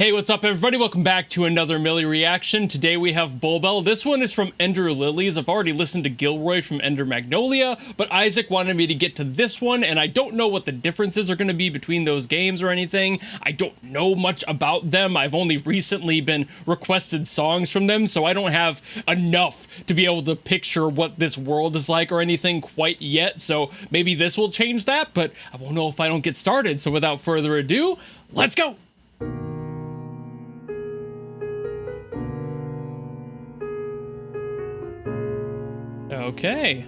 Hey, what's up everybody? Welcome back to another Mili reaction. Today we have Bulbel. This one is from ENDER LILIES. I've already listened to Gilroy from ENDER Magnolia, but Isaac wanted me to get to this one, and I don't know what the differences are going to be between those games or anything. I don't know much about them. I've only recently been requested songs from them, so I don't have enough to be able to picture what this world is like or anything quite yet, so maybe this will change that, but I won't know if I don't get started. So without further ado, let's go! Okay.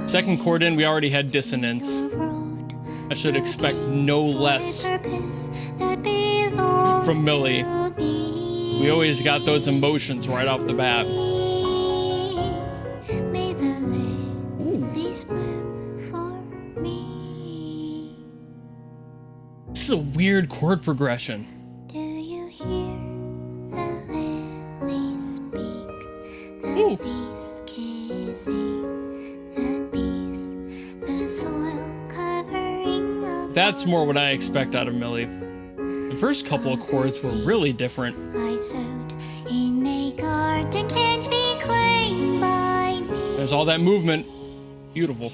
Second chord in, we already had dissonance. I should expect no less from Mili. We always got those emotions right off the bat. Ooh. This is a weird chord progression. Ooh. That's more what I expect out of Mili. The first couple of chords were really different. There's all that movement. Beautiful.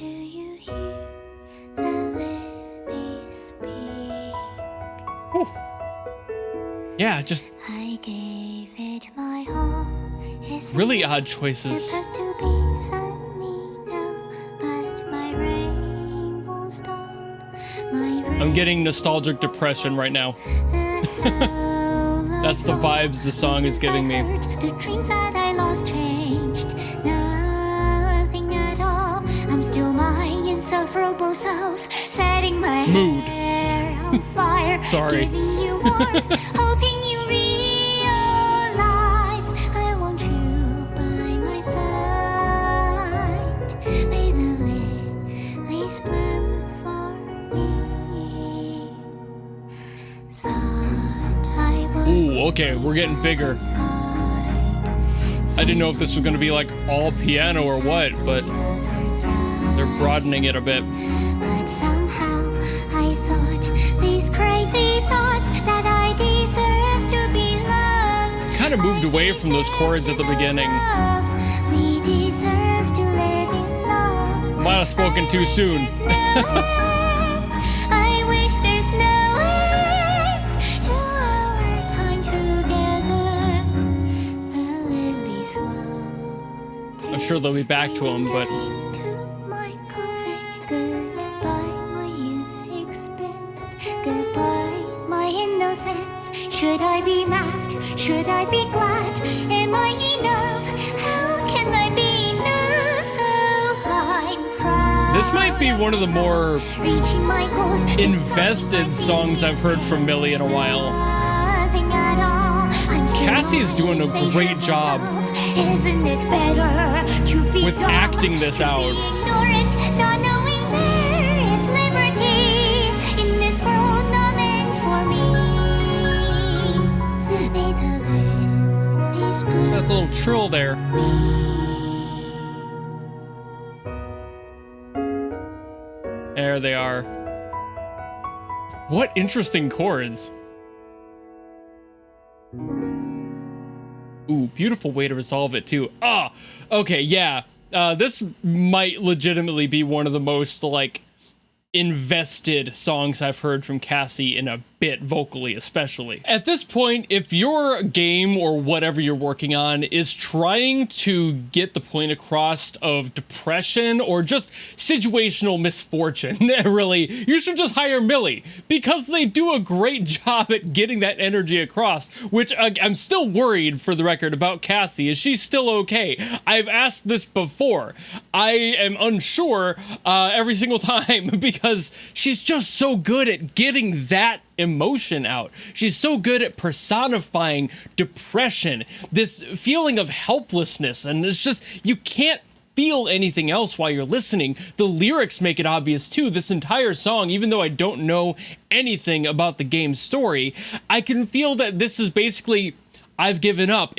Ooh. Yeah, just really odd choices. I'm getting nostalgic depression right now. That's the vibes the song is giving me. The dreams that I lost changed nothing at all. I'm still my insufferable self, setting my hair on fire. Sorry. Giving you warmth, hoping you realize I want you by my side. May the lilies bloom for me. Ooh, okay, we're getting bigger. I didn't know if this was gonna be like all piano or what, but they're broadening it a bit. But somehow I thought these crazy thoughts that I deserve to be loved. Kind of moved away from those chords at the beginning. We deserve to live in love. Might have spoken too soon. I wish there's no end to our time together. The lilies will I'm sure they'll be back to him, but my coffin. Goodbye, my youth expressed. Goodbye, my innocence. Should I be mad? Should I be glad? Am I enough? How can I be enough? So I'm proud. this might be one of the more Reaching my goals, invested songs I've heard from Mili in a while. Nothing at all. I'm Cassie is doing a great job Isn't it better to be with dumb, acting this to out. be ignorant, not knowing there is liberty in this world not meant for me. May the lilies bloom That's a little trill there. for me. There they are. What interesting chords. Ooh, beautiful way to resolve it too. Ah, okay, yeah. This might legitimately be one of the most, like, invested songs I've heard from Cassie in a bit, vocally especially. At this point, if your game or whatever you're working on is trying to get the point across of depression or just situational misfortune, really, you should just hire Mili, because they do a great job at getting that energy across, which I'm still worried, for the record, about Cassie. Is she still okay? I've asked this before. I am unsure every single time because she's just so good at getting that emotion out. She's so good at personifying depression, this feeling of helplessness, and it's just, you can't feel anything else while you're listening. The lyrics make it obvious too. This entire song, even though I don't know anything about the game's story, I can feel that this is basically I've given up.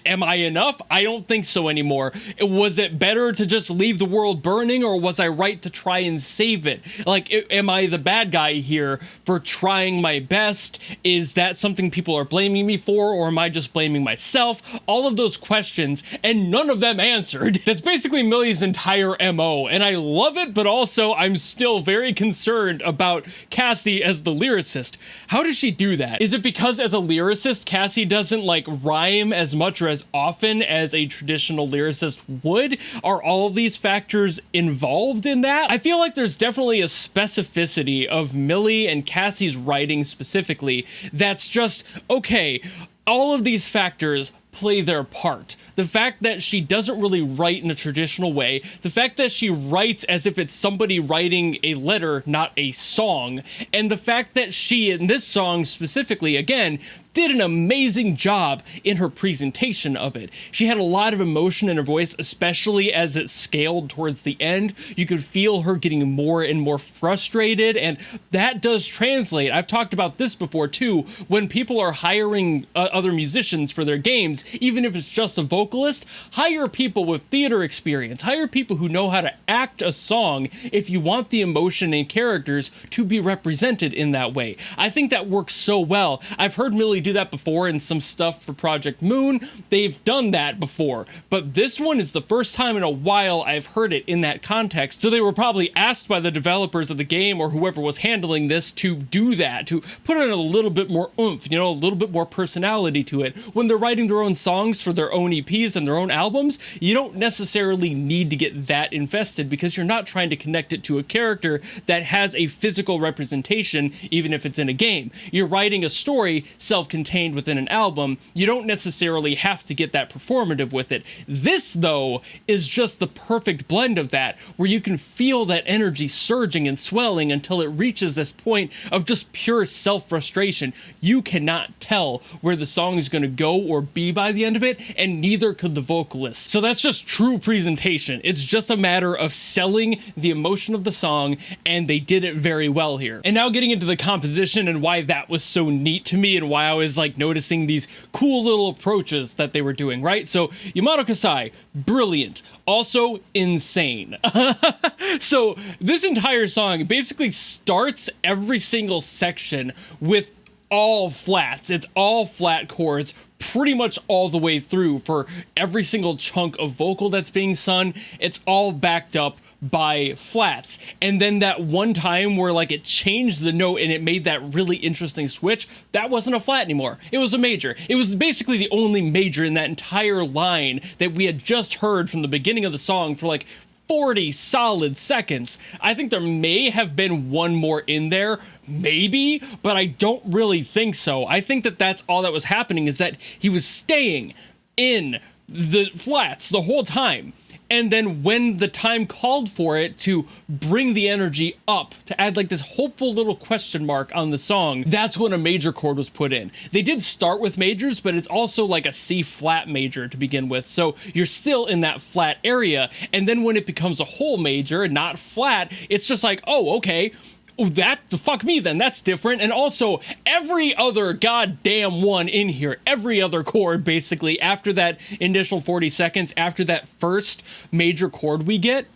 Am I enough? I don't think so anymore. Was it better to just leave the world burning, or was I right to try and save it? Like, am I the bad guy here for trying my best? Is that something people are blaming me for, or am I just blaming myself? All of those questions, and none of them answered. That's basically Mili's entire MO, and I love it, but also I'm still very concerned about Cassie as the lyricist. How does she do that? Is it because as a lyricist, Cassie doesn't like rhyme as much or as often as a traditional lyricist would? Are all of these factors involved in that? I feel like there's definitely a specificity of Mili and Cassie's writing specifically that's just, okay, all of these factors play their part. The fact that she doesn't really write in a traditional way, the fact that she writes as if it's somebody writing a letter, not a song, and the fact that she, in this song specifically, again, did an amazing job in her presentation of it. She had a lot of emotion in her voice, especially as it scaled towards the end. You could feel her getting more and more frustrated, and that does translate. I've talked about this before too. When people are hiring other musicians for their games, even if it's just a vocalist, hire people with theater experience. Hire people who know how to act a song if you want the emotion and characters to be represented in that way. I think that works so well. I've heard Mili do that before in some stuff for Project Moon. They've done that before, but this one is the first time in a while I've heard it in that context. So they were probably asked by the developers of the game or whoever was handling this to do that, to put in a little bit more oomph, you know, a little bit more personality to it. When they're writing their own songs for their own EPs and their own albums, you don't necessarily need to get that invested because you're not trying to connect it to a character that has a physical representation, even if it's in a game. You're writing a story self-contained within an album. You don't necessarily have to get that performative with it. This, though, is just the perfect blend of that, where you can feel that energy surging and swelling until it reaches this point of just pure self-frustration. You cannot tell where the song is going to go or be by the end of it, and neither could the vocalist. So that's just true presentation. It's just a matter of selling the emotion of the song, and they did it very well here. And now getting into the composition and why that was so neat to me and why I was like noticing these cool little approaches that they were doing, right? So Yamato Kasai, brilliant. Also insane. So this entire song basically starts every single section with all flats. It's all flat chords pretty much all the way through for every single chunk of vocal that's being sung. It's all backed up by flats. And then that one time where like it changed the note and it made that really interesting switch, that wasn't a flat anymore. It was a major. It was basically the only major in that entire line that we had just heard from the beginning of the song for like 40 solid seconds. I think there may have been one more in there, maybe, but I don't really think so. I think that that's all that was happening, is that he was staying in the flats the whole time. And then when the time called for it to bring the energy up, to add like this hopeful little question mark on the song, that's when a major chord was put in. They did start with majors, but it's also like a C flat major to begin with. So you're still in that flat area. And then when it becomes a whole major and not flat, it's just like, oh, okay. Oh, fuck me then, that's different. And also, every other goddamn one in here, every other chord, basically, after that initial 40 seconds, after that first major chord we get,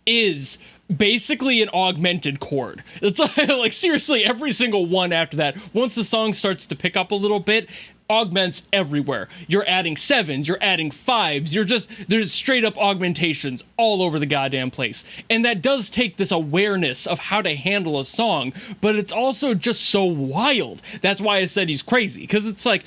is basically an augmented chord. It's like seriously, every single one after that, once the song starts to pick up a little bit, augments everywhere. You're adding sevens, you're adding fives, there's straight up augmentations all over the goddamn place. And that does take this awareness of how to handle a song, but it's also just so wild. That's why I said he's crazy, because it's like,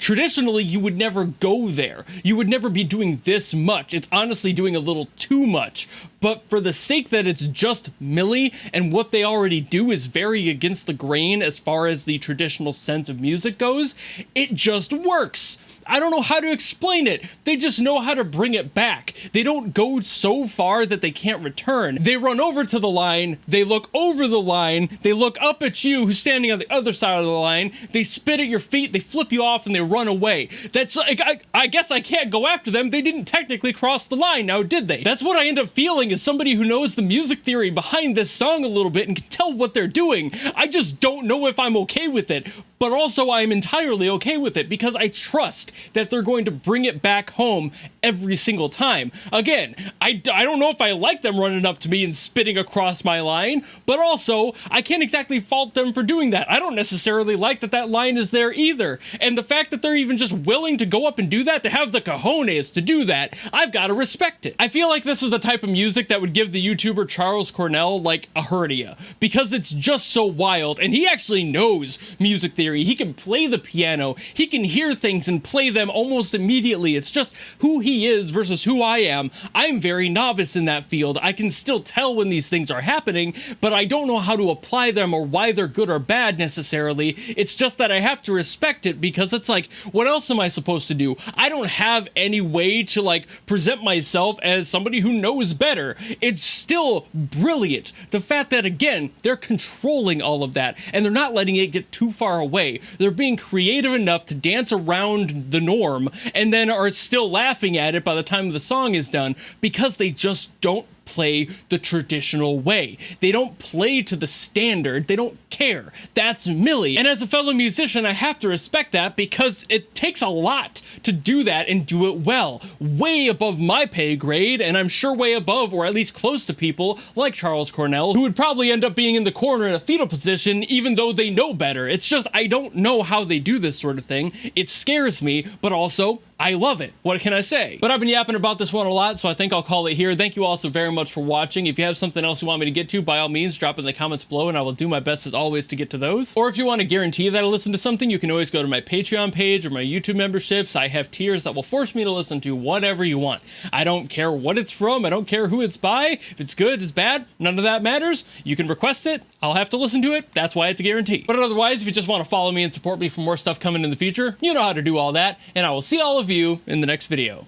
traditionally you would never go there. You would never be doing this much. It's honestly doing a little too much. But for the sake that it's just Mili, and what they already do is very against the grain as far as the traditional sense of music goes, it just works. I don't know how to explain it. They just know how to bring it back. They don't go so far that they can't return. They run over to the line, they look over the line, they look up at you who's standing on the other side of the line, they spit at your feet, they flip you off, and they run away. That's like, I guess I can't go after them. They didn't technically cross the line now, did they? That's what I end up feeling as somebody who knows the music theory behind this song a little bit and can tell what they're doing. I just don't know if I'm okay with it, but also I'm entirely okay with it because I trust that they're going to bring it back home every single time. Again, I don't know if I like them running up to me and spitting across my line, but also I can't exactly fault them for doing that. I don't necessarily like that line is there either. And the fact that they're even just willing to go up and do that, to have the cojones to do that, I've got to respect it. I feel like this is the type of music that would give the YouTuber Charles Cornell like a hernia, because it's just so wild, and he actually knows music theory. He can play the piano, he can hear things and play them almost immediately. It's just who he is versus who I am. I'm very novice in that field. I can still tell when these things are happening, but I don't know how to apply them or why they're good or bad necessarily. It's just that I have to respect it, because it's like, what else am I supposed to do? I don't have any way to like present myself as somebody who knows better. It's still brilliant. The fact that, again, they're controlling all of that and they're not letting it get too far away. They're being creative enough to dance around the norm and then are still laughing at it by the time the song is done, because they just don't play the traditional way. They don't play to the standard. They don't care. That's Mili. And as a fellow musician, I have to respect that, because it takes a lot to do that and do it well. Way above my pay grade, and I'm sure way above, or at least close to, people like Charles Cornell, who would probably end up being in the corner in a fetal position even though they know better. It's just, I don't know how they do this sort of thing. It scares me, but also I love it. What can I say? But I've been yapping about this one a lot, so I think I'll call it here. Thank you all so very much for watching. If you have something else you want me to get to, by all means, drop it in the comments below, and I will do my best as always to get to those. Or if you want to guarantee that I listen to something, you can always go to my Patreon page or my YouTube memberships. I have tiers that will force me to listen to whatever you want. I don't care what it's from. I don't care who it's by. If it's good, it's bad. None of that matters. You can request it. I'll have to listen to it. That's why it's a guarantee. But otherwise, if you just want to follow me and support me for more stuff coming in the future, you know how to do all that. And I will see all of you in the next video.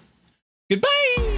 Goodbye!